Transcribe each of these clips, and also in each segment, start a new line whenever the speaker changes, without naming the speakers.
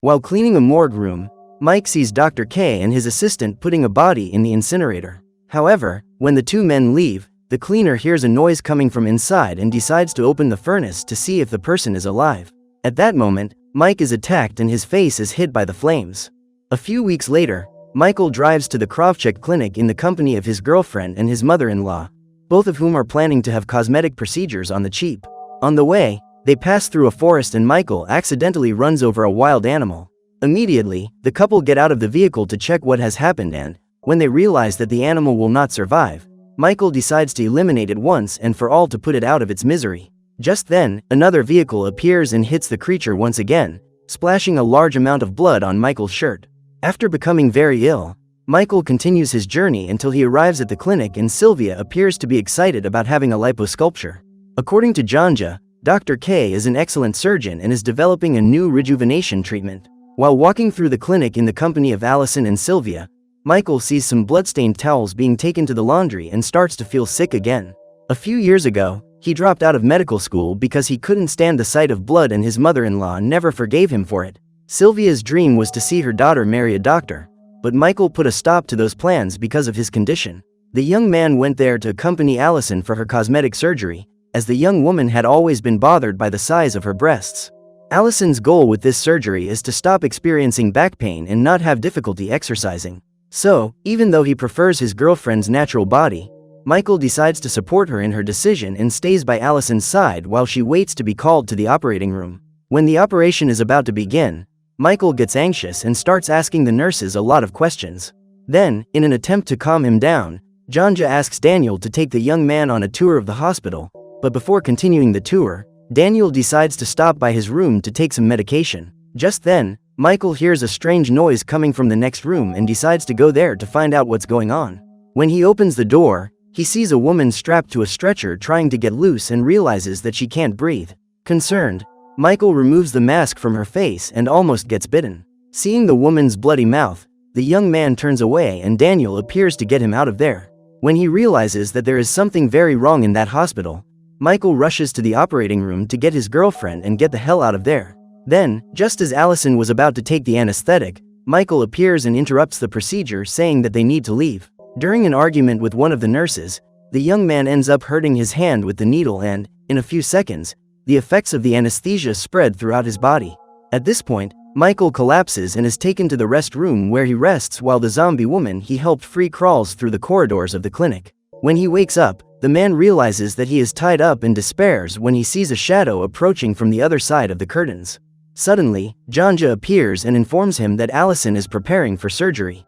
While cleaning a morgue room, Mike sees Dr. K and his assistant putting a body in the incinerator. However, when the two men leave, the cleaner hears a noise coming from inside and decides to open the furnace to see if the person is alive. At that moment, Mike is attacked and his face is hit by the flames. A few weeks later, Michael drives to the Kravchuk clinic in the company of his girlfriend and his mother-in-law, both of whom are planning to have cosmetic procedures on the cheap. On the way, they pass through a forest and Michael accidentally runs over a wild animal. Immediately, the couple get out of the vehicle to check what has happened and, when they realize that the animal will not survive, Michael decides to eliminate it once and for all to put it out of its misery. Just then, another vehicle appears and hits the creature once again, splashing a large amount of blood on Michael's shirt. After becoming very ill, Michael continues his journey until he arrives at the clinic and Sylvia appears to be excited about having a liposculpture. According to Janja, Dr. K is an excellent surgeon and is developing a new rejuvenation treatment. While walking through the clinic in the company of Allison and Sylvia, Michael sees some bloodstained towels being taken to the laundry and starts to feel sick again. A few years ago, he dropped out of medical school because he couldn't stand the sight of blood and his mother-in-law never forgave him for it. Sylvia's dream was to see her daughter marry a doctor, but Michael put a stop to those plans because of his condition. The young man went there to accompany Allison for her cosmetic surgery, as the young woman had always been bothered by the size of her breasts. Allison's goal with this surgery is to stop experiencing back pain and not have difficulty exercising. So, even though he prefers his girlfriend's natural body, Michael decides to support her in her decision and stays by Allison's side while she waits to be called to the operating room. When the operation is about to begin, Michael gets anxious and starts asking the nurses a lot of questions. Then, in an attempt to calm him down, Janja asks Daniel to take the young man on a tour of the hospital, but before continuing the tour, Daniel decides to stop by his room to take some medication. Just then, Michael hears a strange noise coming from the next room and decides to go there to find out what's going on. When he opens the door, he sees a woman strapped to a stretcher trying to get loose and realizes that she can't breathe. Concerned, Michael removes the mask from her face and almost gets bitten. Seeing the woman's bloody mouth, the young man turns away and Daniel appears to get him out of there. When he realizes that there is something very wrong in that hospital, Michael rushes to the operating room to get his girlfriend and get the hell out of there. Then, just as Allison was about to take the anesthetic, Michael appears and interrupts the procedure saying that they need to leave. During an argument with one of the nurses, the young man ends up hurting his hand with the needle and, in a few seconds, the effects of the anesthesia spread throughout his body. At this point, Michael collapses and is taken to the rest room where he rests while the zombie woman he helped free crawls through the corridors of the clinic. When he wakes up, the man realizes that he is tied up and despairs when he sees a shadow approaching from the other side of the curtains. Suddenly, Janja appears and informs him that Allison is preparing for surgery.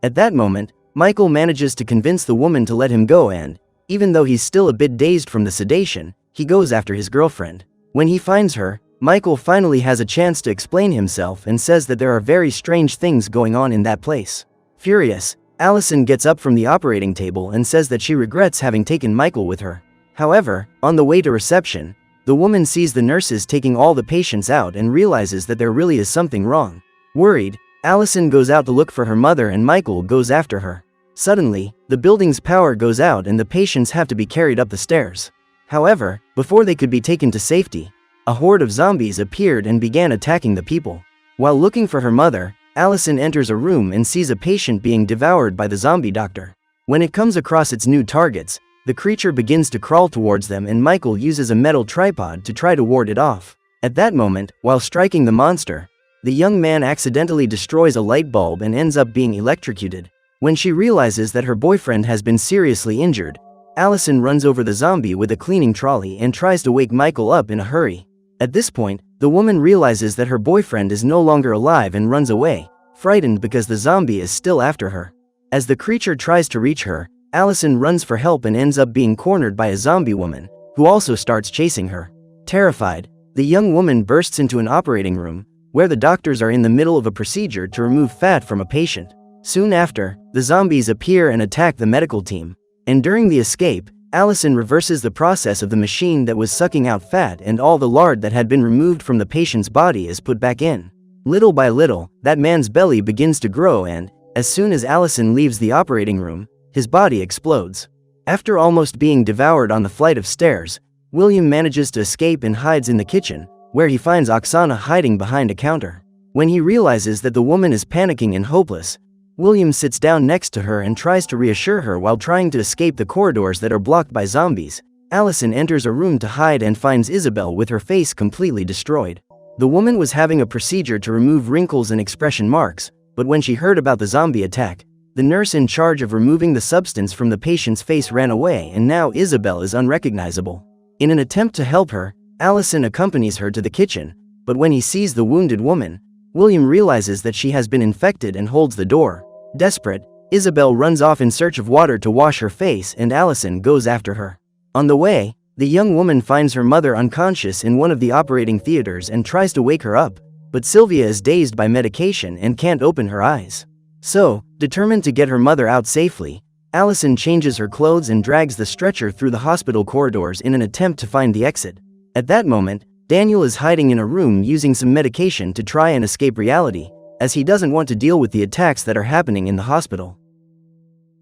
At that moment, Michael manages to convince the woman to let him go and, even though he's still a bit dazed from the sedation, he goes after his girlfriend. When he finds her, Michael finally has a chance to explain himself and says that there are very strange things going on in that place. Furious, Allison gets up from the operating table and says that she regrets having taken Michael with her. However, on the way to reception, the woman sees the nurses taking all the patients out and realizes that there really is something wrong. Worried, Allison goes out to look for her mother and Michael goes after her. Suddenly, the building's power goes out and the patients have to be carried up the stairs. However, before they could be taken to safety, a horde of zombies appeared and began attacking the people. While looking for her mother, Allison enters a room and sees a patient being devoured by the zombie doctor. When it comes across its new targets, the creature begins to crawl towards them and Michael uses a metal tripod to try to ward it off. At that moment, while striking the monster, the young man accidentally destroys a light bulb and ends up being electrocuted. When she realizes that her boyfriend has been seriously injured, Allison runs over the zombie with a cleaning trolley and tries to wake Michael up in a hurry. At this point, the woman realizes that her boyfriend is no longer alive and runs away, frightened because the zombie is still after her. As the creature tries to reach her, Allison runs for help and ends up being cornered by a zombie woman, who also starts chasing her. Terrified, the young woman bursts into an operating room, where the doctors are in the middle of a procedure to remove fat from a patient. Soon after, the zombies appear and attack the medical team. And during the escape, Allison reverses the process of the machine that was sucking out fat and all the lard that had been removed from the patient's body is put back in. Little by little, that man's belly begins to grow and, as soon as Allison leaves the operating room, his body explodes. After almost being devoured on the flight of stairs, William manages to escape and hides in the kitchen, where he finds Oksana hiding behind a counter. When he realizes that the woman is panicking and hopeless, William sits down next to her and tries to reassure her while trying to escape the corridors that are blocked by zombies. Allison enters a room to hide and finds Isabel with her face completely destroyed. The woman was having a procedure to remove wrinkles and expression marks, but when she heard about the zombie attack, the nurse in charge of removing the substance from the patient's face ran away, and now Isabel is unrecognizable. In an attempt to help her, Allison accompanies her to the kitchen, but when he sees the wounded woman, William realizes that she has been infected and holds the door. Desperate, Isabel runs off in search of water to wash her face, and Allison goes after her. On the way, the young woman finds her mother unconscious in one of the operating theaters and tries to wake her up, but Sylvia is dazed by medication and can't open her eyes. So, determined to get her mother out safely, Allison changes her clothes and drags the stretcher through the hospital corridors in an attempt to find the exit. At that moment, Daniel is hiding in a room using some medication to try and escape reality, as he doesn't want to deal with the attacks that are happening in the hospital.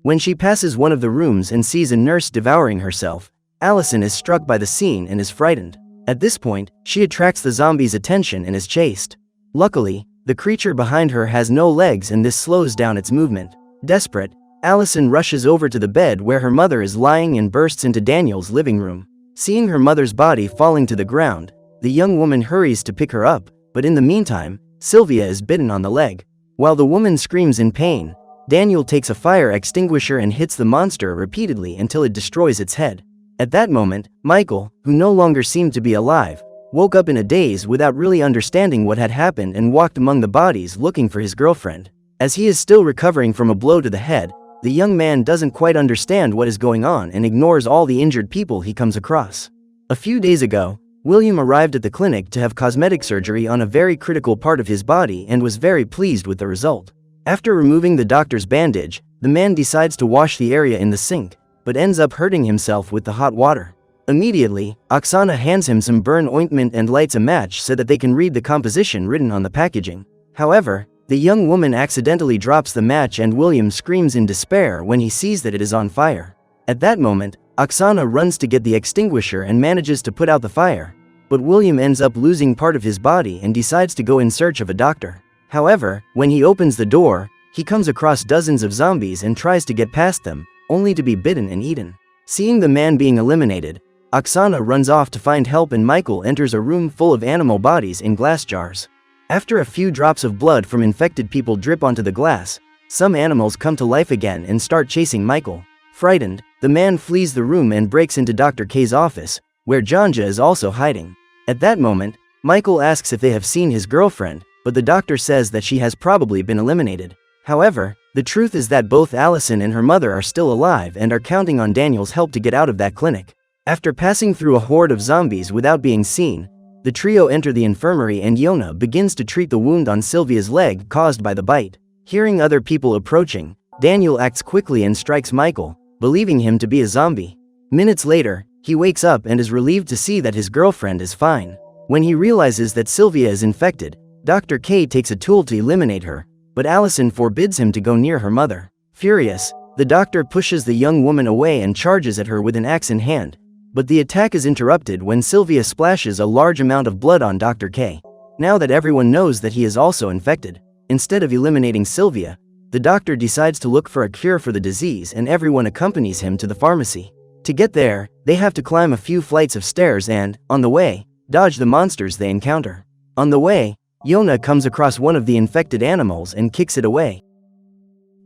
When she passes one of the rooms and sees a nurse devouring herself, Allison is struck by the scene and is frightened. At this point, she attracts the zombie's attention and is chased. Luckily, the creature behind her has no legs and this slows down its movement. Desperate, Allison rushes over to the bed where her mother is lying and bursts into Daniel's living room. Seeing her mother's body falling to the ground, the young woman hurries to pick her up, but in the meantime, Sylvia is bitten on the leg. While the woman screams in pain, Daniel takes a fire extinguisher and hits the monster repeatedly until it destroys its head. At that moment, Michael, who no longer seemed to be alive, woke up in a daze without really understanding what had happened and walked among the bodies looking for his girlfriend. As he is still recovering from a blow to the head, the young man doesn't quite understand what is going on and ignores all the injured people he comes across. A few days ago, William arrived at the clinic to have cosmetic surgery on a very critical part of his body and was very pleased with the result. After removing the doctor's bandage, the man decides to wash the area in the sink, but ends up hurting himself with the hot water. Immediately, Oksana hands him some burn ointment and lights a match so that they can read the composition written on the packaging. However, the young woman accidentally drops the match and William screams in despair when he sees that it is on fire. At that moment, Oksana runs to get the extinguisher and manages to put out the fire, but William ends up losing part of his body and decides to go in search of a doctor. However, when he opens the door, he comes across dozens of zombies and tries to get past them, only to be bitten and eaten. Seeing the man being eliminated, Oksana runs off to find help and Michael enters a room full of animal bodies in glass jars. After a few drops of blood from infected people drip onto the glass, some animals come to life again and start chasing Michael. Frightened, the man flees the room and breaks into Dr. K's office, where Janja is also hiding. At that moment, Michael asks if they have seen his girlfriend, but the doctor says that she has probably been eliminated. However, the truth is that both Allison and her mother are still alive and are counting on Daniel's help to get out of that clinic. After passing through a horde of zombies without being seen, the trio enter the infirmary and Yona begins to treat the wound on Sylvia's leg caused by the bite. Hearing other people approaching, Daniel acts quickly and strikes Michael, believing him to be a zombie. Minutes later, he wakes up and is relieved to see that his girlfriend is fine. When he realizes that Sylvia is infected, Dr. K takes a tool to eliminate her, but Allison forbids him to go near her mother. Furious, the doctor pushes the young woman away and charges at her with an axe in hand, but the attack is interrupted when Sylvia splashes a large amount of blood on Dr. K. Now that everyone knows that he is also infected, instead of eliminating Sylvia, the doctor decides to look for a cure for the disease and everyone accompanies him to the pharmacy. To get there, they have to climb a few flights of stairs and, on the way, dodge the monsters they encounter. On the way, Yona comes across one of the infected animals and kicks it away.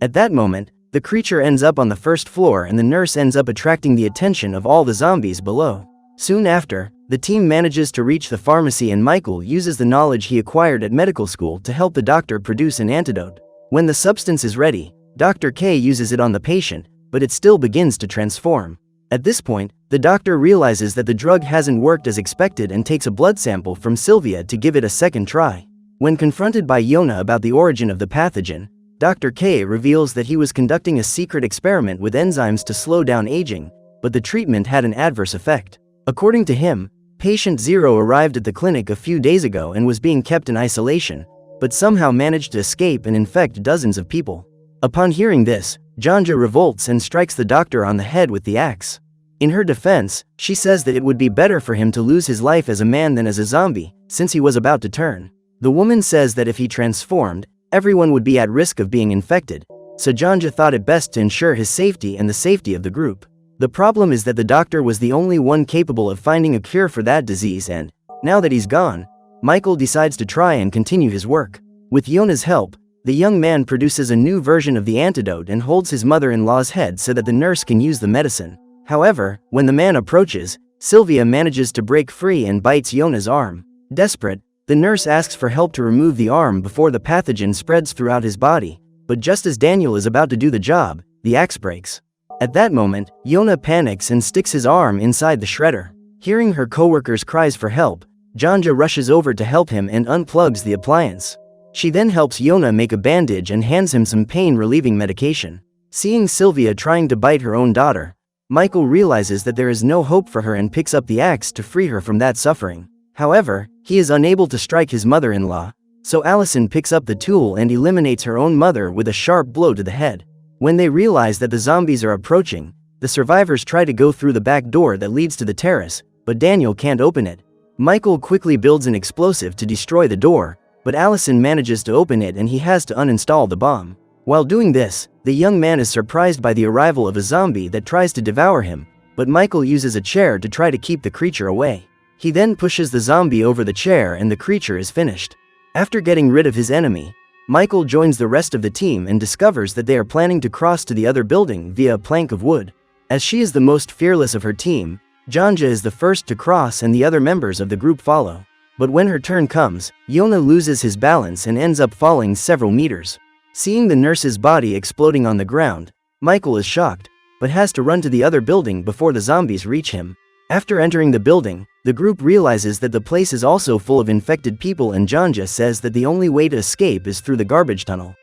At that moment, the creature ends up on the first floor and the nurse ends up attracting the attention of all the zombies below. Soon after, the team manages to reach the pharmacy and Michael uses the knowledge he acquired at medical school to help the doctor produce an antidote. When the substance is ready, Dr. K uses it on the patient, but it still begins to transform. At this point, the doctor realizes that the drug hasn't worked as expected and takes a blood sample from Sylvia to give it a second try. When confronted by Yona about the origin of the pathogen, Dr. K reveals that he was conducting a secret experiment with enzymes to slow down aging, but the treatment had an adverse effect. According to him, patient 0 arrived at the clinic a few days ago and was being kept in isolation, but somehow managed to escape and infect dozens of people. Upon hearing this, Janja revolts and strikes the doctor on the head with the axe. In her defense, she says that it would be better for him to lose his life as a man than as a zombie, since he was about to turn. The woman says that if he transformed, everyone would be at risk of being infected, so Janja thought it best to ensure his safety and the safety of the group. The problem is that the doctor was the only one capable of finding a cure for that disease, and, now that he's gone, Michael decides to try and continue his work. With Yona's help, the young man produces a new version of the antidote and holds his mother-in-law's head so that the nurse can use the medicine. However, when the man approaches, Sylvia manages to break free and bites Yona's arm. Desperate, the nurse asks for help to remove the arm before the pathogen spreads throughout his body, but just as Daniel is about to do the job, the axe breaks. At that moment, Yona panics and sticks his arm inside the shredder. Hearing her coworker's cries for help, Janja rushes over to help him and unplugs the appliance. She then helps Yona make a bandage and hands him some pain-relieving medication. Seeing Sylvia trying to bite her own daughter, Michael realizes that there is no hope for her and picks up the axe to free her from that suffering. However, he is unable to strike his mother-in-law, so Allison picks up the tool and eliminates her own mother with a sharp blow to the head. When they realize that the zombies are approaching, the survivors try to go through the back door that leads to the terrace, but Daniel can't open it. Michael quickly builds an explosive to destroy the door, but Allison manages to open it and he has to uninstall the bomb. While doing this, the young man is surprised by the arrival of a zombie that tries to devour him, but Michael uses a chair to try to keep the creature away. He then pushes the zombie over the chair and the creature is finished. After getting rid of his enemy, Michael joins the rest of the team and discovers that they are planning to cross to the other building via a plank of wood. As she is the most fearless of her team, Janja is the first to cross and the other members of the group follow. But when her turn comes, Yona loses his balance and ends up falling several meters. Seeing the nurse's body exploding on the ground, Michael is shocked, but has to run to the other building before the zombies reach him. After entering the building, the group realizes that the place is also full of infected people and Janja says that the only way to escape is through the garbage tunnel.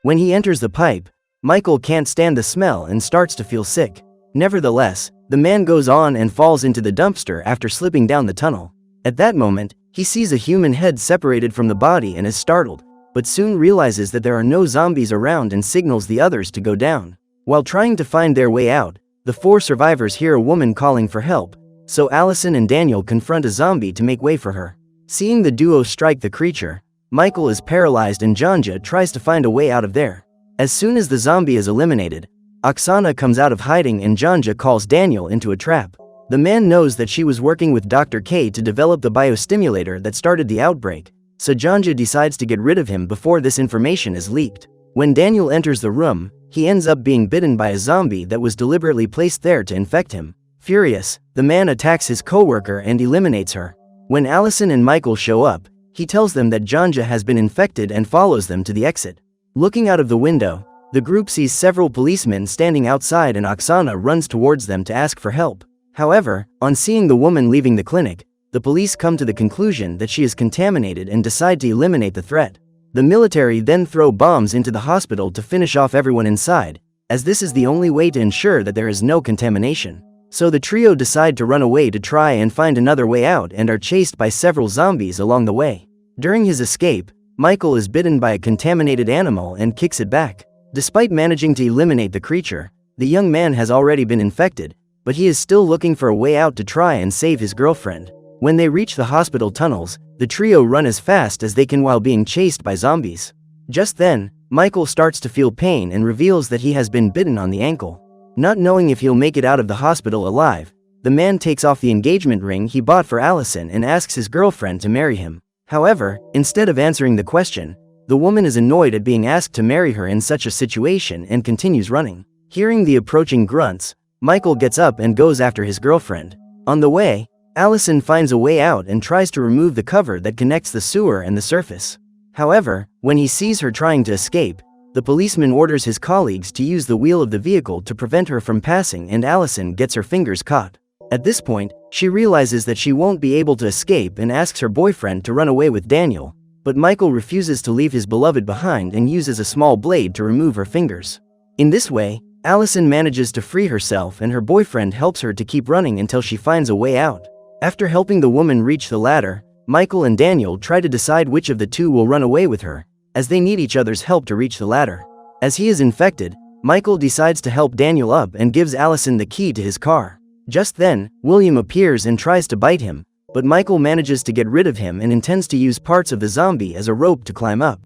When he enters the pipe, Michael can't stand the smell and starts to feel sick. Nevertheless, the man goes on and falls into the dumpster after slipping down the tunnel. At that moment, he sees a human head separated from the body and is startled, but soon realizes that there are no zombies around and signals the others to go down. While trying to find their way out, the 4 survivors hear a woman calling for help, so Allison and Daniel confront a zombie to make way for her. Seeing the duo strike the creature, Michael is paralyzed and Janja tries to find a way out of there. As soon as the zombie is eliminated, Oksana comes out of hiding and Janja calls Daniel into a trap. The man knows that she was working with Dr. K to develop the biostimulator that started the outbreak, so Janja decides to get rid of him before this information is leaked. When Daniel enters the room, he ends up being bitten by a zombie that was deliberately placed there to infect him. Furious, the man attacks his coworker and eliminates her. When Allison and Michael show up, he tells them that Janja has been infected and follows them to the exit. Looking out of the window, the group sees several policemen standing outside and Oksana runs towards them to ask for help. However, on seeing the woman leaving the clinic, the police come to the conclusion that she is contaminated and decide to eliminate the threat. The military then throw bombs into the hospital to finish off everyone inside, as this is the only way to ensure that there is no contamination. So the trio decide to run away to try and find another way out and are chased by several zombies along the way. During his escape, Michael is bitten by a contaminated animal and kicks it back. Despite managing to eliminate the creature, the young man has already been infected, but he is still looking for a way out to try and save his girlfriend. When they reach the hospital tunnels, the trio run as fast as they can while being chased by zombies. Just then, Michael starts to feel pain and reveals that he has been bitten on the ankle. Not knowing if he'll make it out of the hospital alive, the man takes off the engagement ring he bought for Allison and asks his girlfriend to marry him. However, instead of answering the question, the woman is annoyed at being asked to marry her in such a situation and continues running. Hearing the approaching grunts, Michael gets up and goes after his girlfriend. On the way, Allison finds a way out and tries to remove the cover that connects the sewer and the surface. However, when he sees her trying to escape, the policeman orders his colleagues to use the wheel of the vehicle to prevent her from passing and Allison gets her fingers caught. At this point, she realizes that she won't be able to escape and asks her boyfriend to run away with Daniel, but Michael refuses to leave his beloved behind and uses a small blade to remove her fingers. In this way, Allison manages to free herself and her boyfriend helps her to keep running until she finds a way out. After helping the woman reach the ladder, Michael and Daniel try to decide which of the two will run away with her, as they need each other's help to reach the ladder. As he is infected, Michael decides to help Daniel up and gives Allison the key to his car. Just then, William appears and tries to bite him, but Michael manages to get rid of him and intends to use parts of the zombie as a rope to climb up.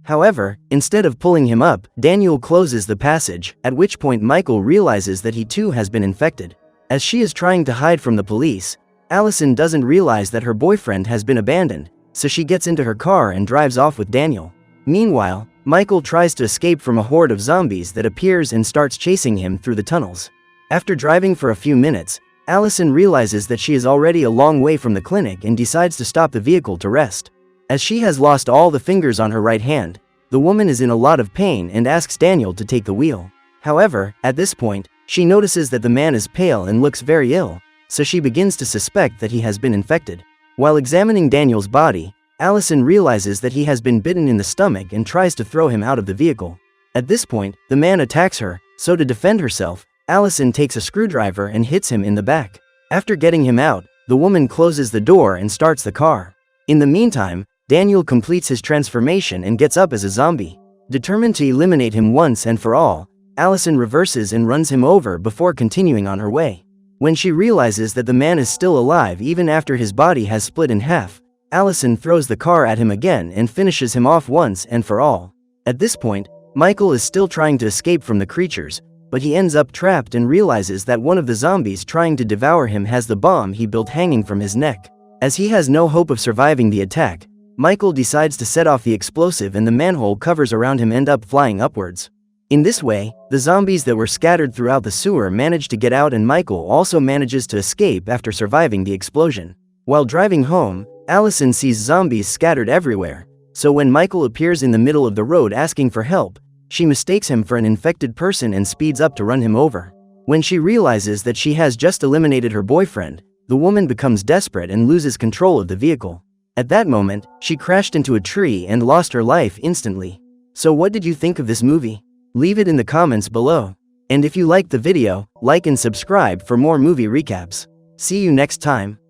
However, instead of pulling him up, Daniel closes the passage, at which point Michael realizes that he too has been infected. As she is trying to hide from the police, Allison doesn't realize that her boyfriend has been abandoned, so she gets into her car and drives off with Daniel. Meanwhile, Michael tries to escape from a horde of zombies that appears and starts chasing him through the tunnels. After driving for a few minutes, Allison realizes that she is already a long way from the clinic and decides to stop the vehicle to rest. As she has lost all the fingers on her right hand, the woman is in a lot of pain and asks Daniel to take the wheel. However, at this point, she notices that the man is pale and looks very ill, so she begins to suspect that he has been infected. While examining Daniel's body, Allison realizes that he has been bitten in the stomach and tries to throw him out of the vehicle. At this point, the man attacks her, so to defend herself, Allison takes a screwdriver and hits him in the back. After getting him out, the woman closes the door and starts the car. In the meantime, Daniel completes his transformation and gets up as a zombie. Determined to eliminate him once and for all, Allison reverses and runs him over before continuing on her way. When she realizes that the man is still alive even after his body has split in half, Allison throws the car at him again and finishes him off once and for all. At this point, Michael is still trying to escape from the creatures, but he ends up trapped and realizes that one of the zombies trying to devour him has the bomb he built hanging from his neck. As he has no hope of surviving the attack, Michael decides to set off the explosive and the manhole covers around him end up flying upwards. In this way, the zombies that were scattered throughout the sewer manage to get out and Michael also manages to escape after surviving the explosion. While driving home, Allison sees zombies scattered everywhere, so when Michael appears in the middle of the road asking for help, she mistakes him for an infected person and speeds up to run him over. When she realizes that she has just eliminated her boyfriend, the woman becomes desperate and loses control of the vehicle. At that moment, she crashed into a tree and lost her life instantly. So what did you think of this movie? Leave it in the comments below. And if you liked the video, like and subscribe for more movie recaps. See you next time.